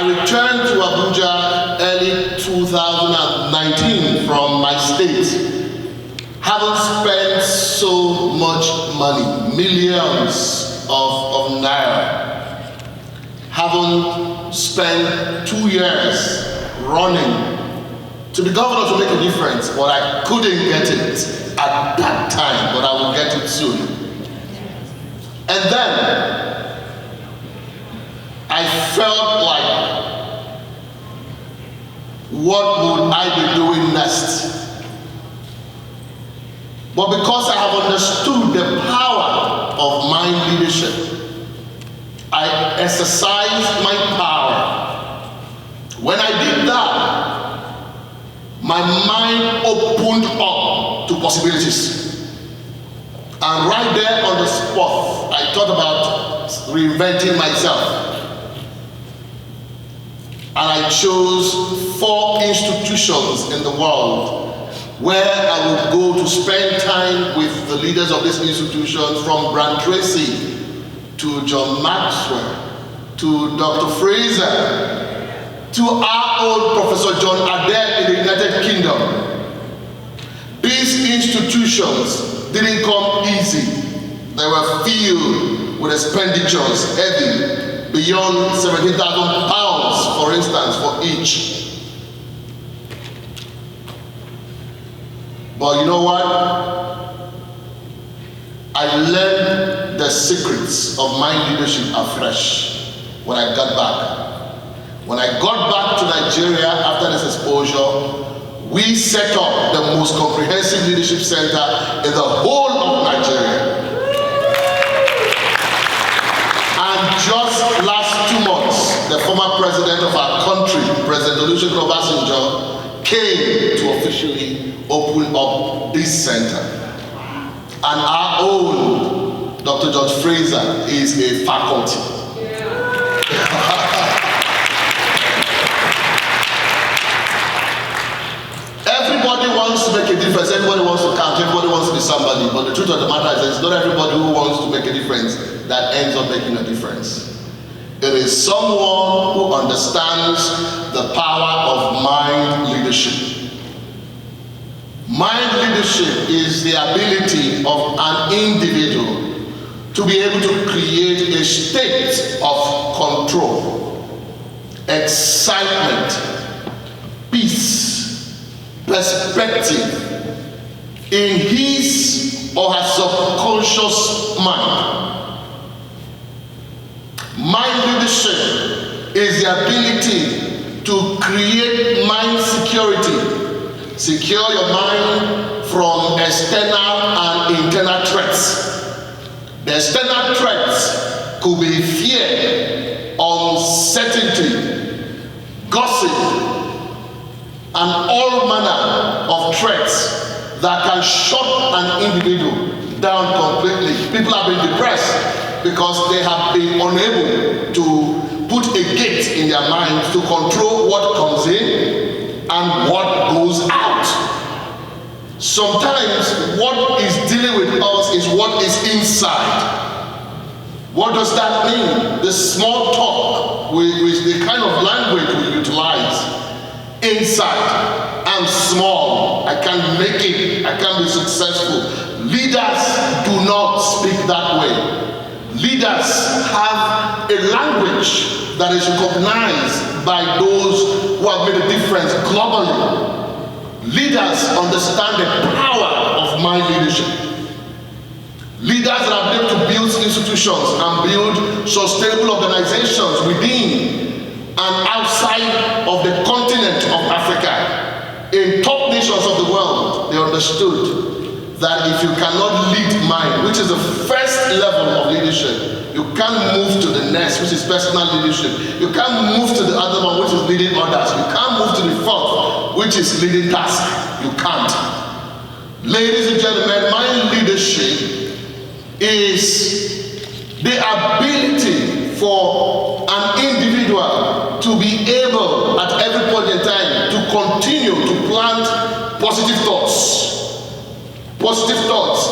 I returned to Abuja early 2019 from my state. Haven't spent so much money, millions of naira. Haven't spent 2 years running to be governor to make a difference, but I couldn't get it at that time, but I will get it soon. And then I felt like, what would I be doing next? But because I have understood the power of mind leadership, I exercised my power. When I did that, my mind opened up to possibilities. And right there on the spot, I thought about reinventing myself. And I chose 4 institutions in the world where I would go to spend time with the leaders of these institutions, from Brand Tracy to John Maxwell to Dr. Fraser to our own Professor John Adair in the United Kingdom. These institutions didn't come easy. They were filled with expenditures heavy, beyond 17,000 pounds, for instance, for each. But you know what? I learned the secrets of mind leadership afresh when I got back. When I got back to Nigeria after this exposure, we set up the most comprehensive leadership center in the whole of Nigeria. And just last 2 months, the former president of our country, President Olusegun Obasanjo, came to officially open up this center. And our own Dr. George Fraser is a faculty. Everybody wants to make a difference, everybody wants to count, everybody wants to be somebody, but the truth of the matter is that it's not everybody who wants to make a difference that ends up making a difference. It is someone who understands the power of mind leadership. Mind leadership is the ability of an individual to be able to create a state of control, excitement, peace, perspective in his or her subconscious mind. Mind leadership is the ability to create mind security. Secure your mind from external and internal threats. The external threats could be fear, uncertainty, gossip, and all manner of threats that can shut an individual down completely. People have been depressed because they have been unable to put a gate in their minds to control what comes in and what goes out. Sometimes what is dealing with us is what is inside. What does that mean? The small talk with the kind of language we utilize. Inside, I'm small, I can't make it, I can't be successful. Leaders do not speak that way. Leaders have a language that is recognized by those who have made a difference globally. Leaders understand the power of mind leadership. Leaders that have been able to build institutions and build sustainable organizations within and outside of the continent of Africa, in top nations of the world, they understood that if you cannot lead mind, which is the first level of leadership, you can't move to the next, which is personal leadership. You can't move to the other one, which is leading others. You can't move to the fourth, which is leading task. You can't. Ladies and gentlemen, mind leadership is the ability for an individual to be able at every point in time to continue to plant positive thoughts. Positive thoughts.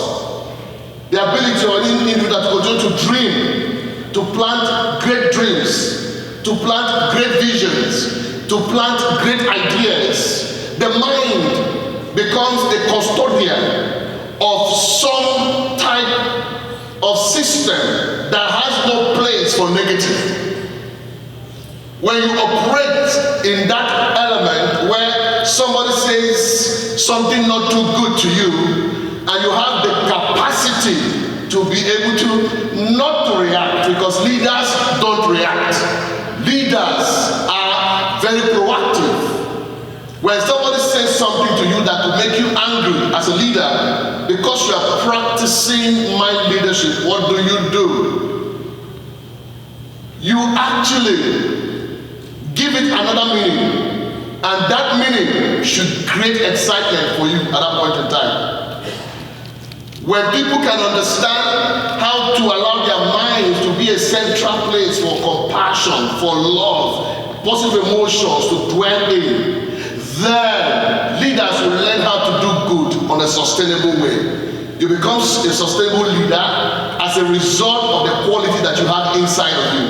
The ability of an individual to continue to dream, to plant great dreams, to to plant great visions, to plant great ideas. The mind becomes a custodian of some type of system that has no place for negative. When you operate in that element where somebody says something not too good to you, and you have the capacity to be able to not to react, because leaders don't react. Leaders are very proactive. When somebody says something to you that will make you angry as a leader, because you are practicing mind leadership, what do? You actually give it another meaning, and that meaning should create excitement for you at that point in time. When people can understand how to allow their minds to be a central place for compassion, for love, positive emotions to dwell in, then leaders will learn how to do good on a sustainable way. You become a sustainable leader as a result of the quality that you have inside of you.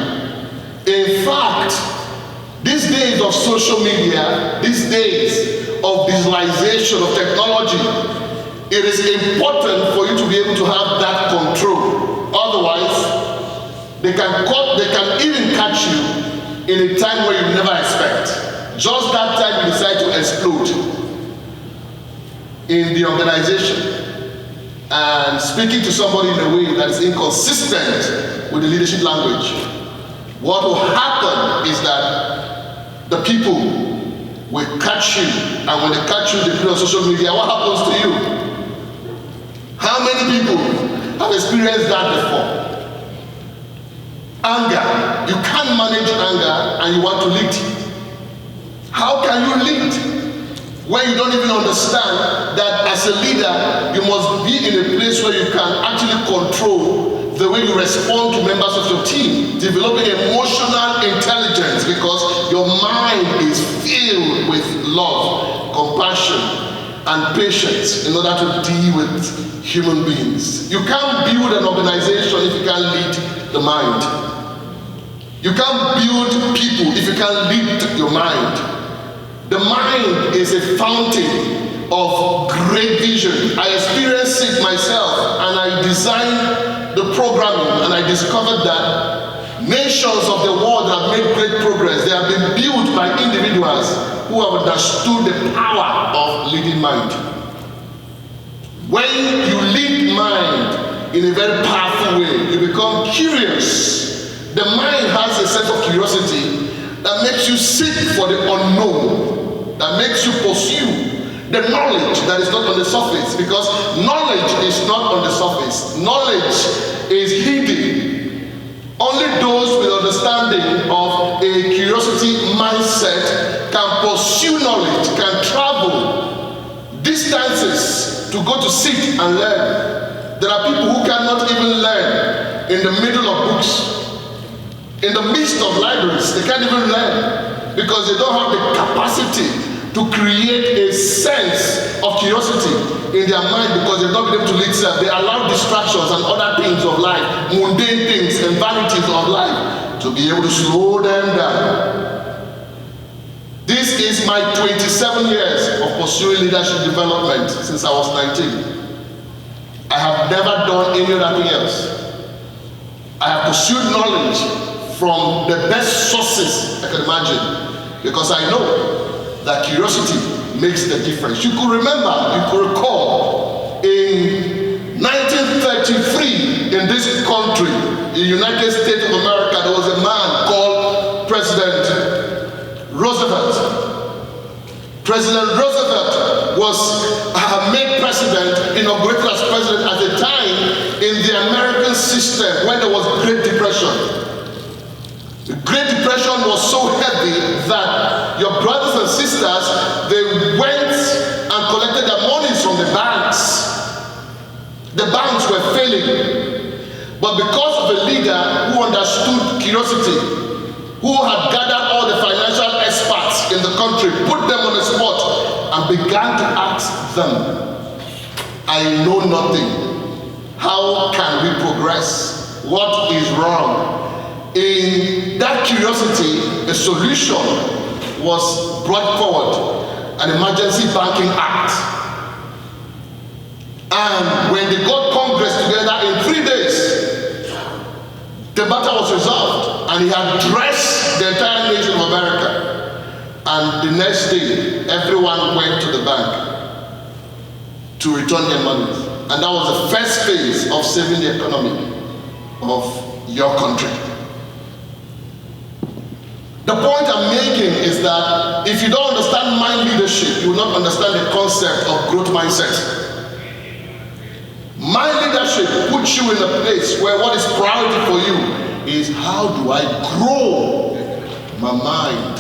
In fact, these days of social media, these days of digitalization of technology, it is important for you to be able to have that control. Otherwise, they can even catch you in a time where you never expect. Just that time you decide to explode in the organization and speaking to somebody in a way that is inconsistent with the leadership language. What will happen is that the people will catch you, and when they catch you, they put on social media. What happens to you? How many people have experienced that before? Anger. You can't manage anger and you want to lead. How can you lead when you don't even understand that as a leader, you must be in a place where you can actually control the way you respond to members of your team, developing emotional intelligence, because your mind is filled with love, compassion, and patience in order to deal with human beings. You can't build an organization if you can't lead the mind. You can't build people if you can't lead your mind. The mind is a fountain of great vision. I experienced it myself, and I designed the programming, and I discovered that nations of the world have made great progress. They have been built by individuals who have understood the power of leading mind. When you lead mind in a very powerful way, you become curious. The mind has a sense of curiosity that makes you seek for the unknown, that makes you pursue the knowledge that is not on the surface, because knowledge is not on the surface. Knowledge is hidden. Only those with understanding of a curiosity mindset can pursue knowledge, can travel distances to go to sit and learn. There are people who cannot even learn in the middle of books, in the midst of libraries. They can't even learn because they don't have the capacity to create a sense of curiosity in their mind, because they've not been able to lead self. They allow distractions and other things of life, mundane things and vanities of life, to be able to slow them down. This is my 27 years of pursuing leadership development since I was 19. I have never done any other thing else. I have pursued knowledge from the best sources I can imagine, because I know that curiosity makes the difference. You could recall, in 1933 in this country, in the United States of America, there was a man called President Roosevelt. President Roosevelt was made president, inaugurated as president at a time in the American system when there was Great Depression. The Great Depression was so heavy that your brothers and sisters, they went and collected their monies from the banks. The banks were failing. But because of a leader who understood curiosity, who had gathered all the financial experts in the country, put them on the spot, and began to ask them, I know nothing. How can we progress? What is wrong? In that curiosity, a solution was brought forward, an Emergency Banking Act. And when they got Congress together in 3 days, the matter was resolved, and he addressed the entire nation of America. And the next day, everyone went to the bank to return their money. And that was the first phase of saving the economy of your country. The point I'm making is that if you don't understand mind leadership, you will not understand the concept of growth mindset. Mind leadership puts you in a place where what is priority for you is how do I grow my mind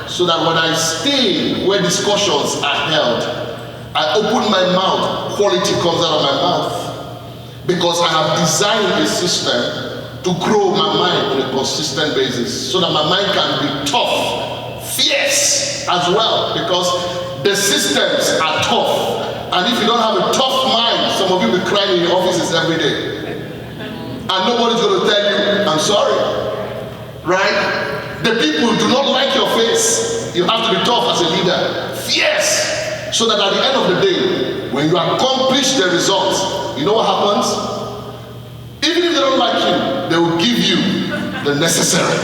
so that when I stay where discussions are held, I open my mouth, quality comes out of my mouth. Because I have designed a system to grow my mind on a consistent basis so that my mind can be tough, fierce as well, because the systems are tough. And if you don't have a tough mind, some of you will be crying in your offices every day. And nobody's going to tell you, I'm sorry. Right? The people do not like your face. You have to be tough as a leader, fierce, so that at the end of the day, when you accomplish the results, you know what happens? Even if they don't like you, they will give you the necessary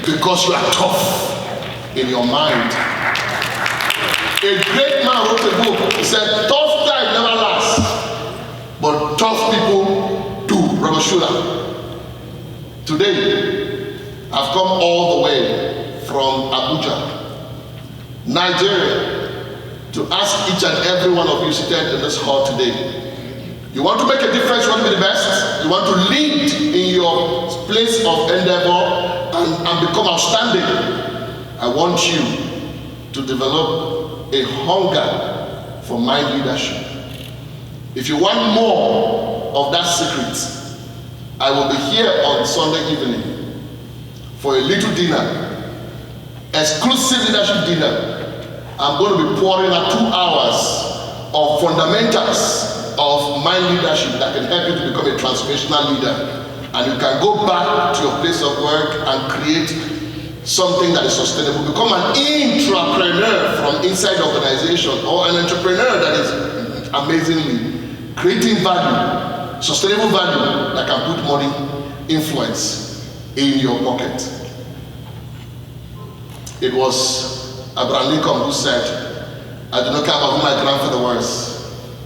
because you are tough in your mind. A great man wrote a book. He said, tough time never lasts, but tough people do. Robert Schuller. Today, I've come all the way from Abuja, Nigeria, to ask each and every one of you seated in this hall today. You want to make a difference, you want to be the best, you want to lead in your place of endeavor and become outstanding. I want you to develop a hunger for mind leadership. If you want more of that secret, I will be here on Sunday evening for a little dinner, exclusive leadership dinner. I'm going to be pouring out 2 hours of fundamentals of mind leadership that can help you to become a transformational leader. And you can go back to your place of work and create something that is sustainable. Become an intrapreneur from inside the organization, or an entrepreneur that is amazingly creating value, sustainable value that can put money, influence in your pocket. It was Abraham Lincoln who said, I do not care about who my grandfather was.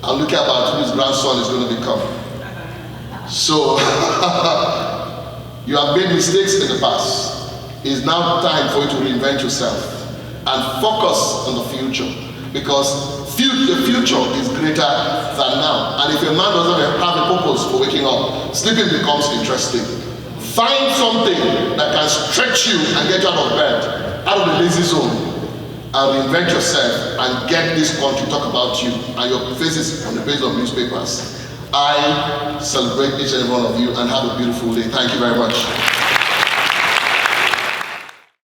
I'll look about who his grandson is going to become. So, you have made mistakes in the past. It's now time for you to reinvent yourself and focus on the future, because the future is greater than now. And if a man doesn't have a purpose for waking up, sleeping becomes interesting. Find something that can stretch you and get you out of bed, out of the lazy zone, and reinvent yourself and get this country to talk about you and your faces on the page of newspapers. I celebrate each and every one of you and have a beautiful day. Thank you very much.